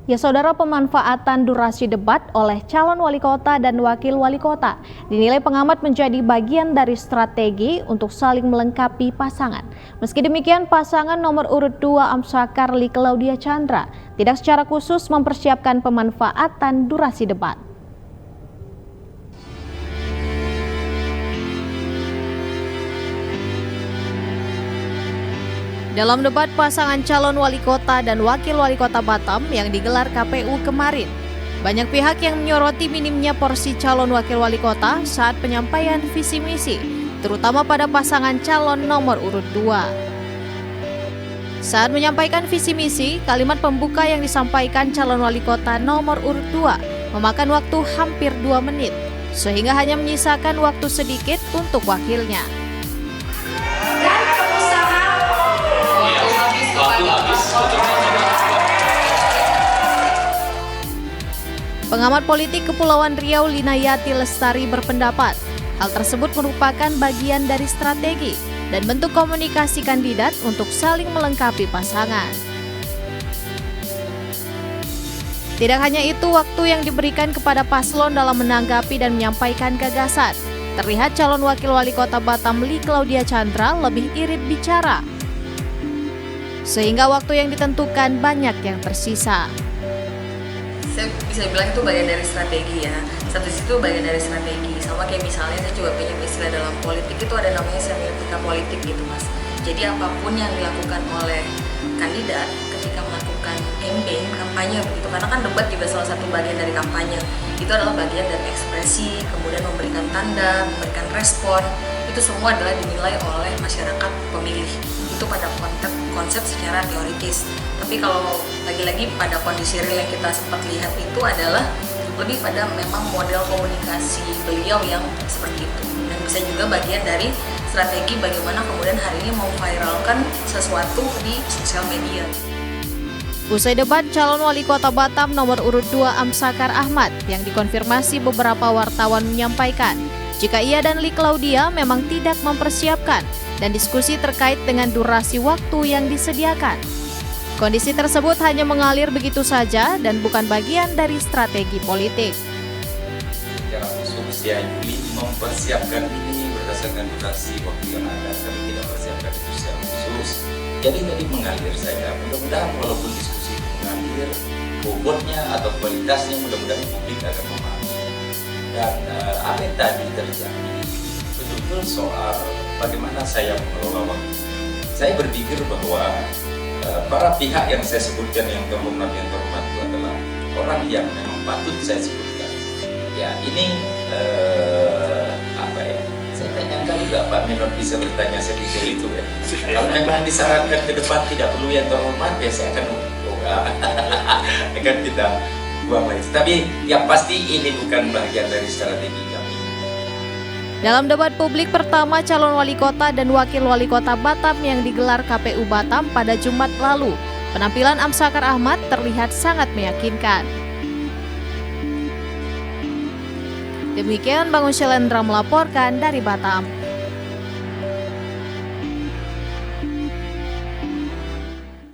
Ya saudara, pemanfaatan durasi debat oleh calon wali kota dan wakil wali kota dinilai pengamat menjadi bagian dari strategi untuk saling melengkapi pasangan. Meski demikian, pasangan nomor urut 2 Amsakar Lee Claudia Chandra tidak secara khusus mempersiapkan pemanfaatan durasi debat. Dalam debat pasangan calon wali kota dan wakil wali kota Batam yang digelar KPU kemarin, banyak pihak yang menyoroti minimnya porsi calon wakil wali kota saat penyampaian visi misi, terutama pada pasangan calon nomor urut 2. Saat menyampaikan visi misi, kalimat pembuka yang disampaikan calon wali kota nomor urut 2 memakan waktu hampir 2 menit, sehingga hanya menyisakan waktu sedikit untuk wakilnya. Pengamat politik Kepulauan Riau Linayati Lestari berpendapat, hal tersebut merupakan bagian dari strategi dan bentuk komunikasi kandidat untuk saling melengkapi pasangan. Tidak hanya itu, waktu yang diberikan kepada paslon dalam menanggapi dan menyampaikan gagasan. Terlihat calon wakil wali kota Batam Lee Claudia Chandra lebih irit bicara, sehingga waktu yang ditentukan banyak yang tersisa. Saya bisa bilang itu bagian dari strategi ya. Satu situ bagian dari strategi. Sama kayak misalnya saya juga punya istilah dalam politik itu ada namanya semiotika politik gitu mas. Jadi apapun yang dilakukan oleh kandidat ketika melakukan campaign, kampanye begitu. Karena kan debat juga salah satu bagian dari kampanye. Itu adalah bagian dari ekspresi, kemudian memberikan tanda, memberikan respon. Itu semua adalah dinilai oleh masyarakat pemilih. Itu pada konsep secara teoritis. Tapi kalau lagi-lagi pada kondisi real yang kita sempat lihat itu adalah lebih pada memang model komunikasi beliau yang seperti itu. Dan bisa juga bagian dari strategi bagaimana kemudian hari ini memviralkan sesuatu di sosial media. Usai debat, calon wali kota Batam nomor urut 2 Amsakar Ahmad yang dikonfirmasi beberapa wartawan menyampaikan jika ia dan Lee Claudia memang tidak mempersiapkan dan diskusi terkait dengan durasi waktu yang disediakan. Kondisi tersebut hanya mengalir begitu saja dan bukan bagian dari strategi politik. Secara khusus ya Juli mempersiapkan ini berdasarkan durasi waktu yang ada, kami tidak mempersiapkan itu secara khusus. Jadi tadi mengalir saja, mudah-mudahan walaupun diskusi itu mengalir, bobotnya atau kualitasnya mudah-mudahan publik akan memahami. Dan apa yang tadi terjadi betul-betul soal bagaimana saya mengelola waktu. Saya berpikir bahwa para pihak yang saya sebutkan yang terhormat itu adalah orang yang memang patut saya sebutkan. Ya ini apa ya? Saya tanyakan juga Pak Menor bisa bertanya sedetail itu ya. Kalau memang disarankan ke depan tidak perlu yang terhormat ya saya akan tidak buang lagi. Tapi yang pasti ini bukan bagian dari strategi kami. Dalam debat publik pertama calon wali kota dan wakil wali kota Batam yang digelar KPU Batam pada Jumat lalu, penampilan Amsakar Ahmad terlihat sangat meyakinkan. Demikian Bangun Shelendra melaporkan dari Batam.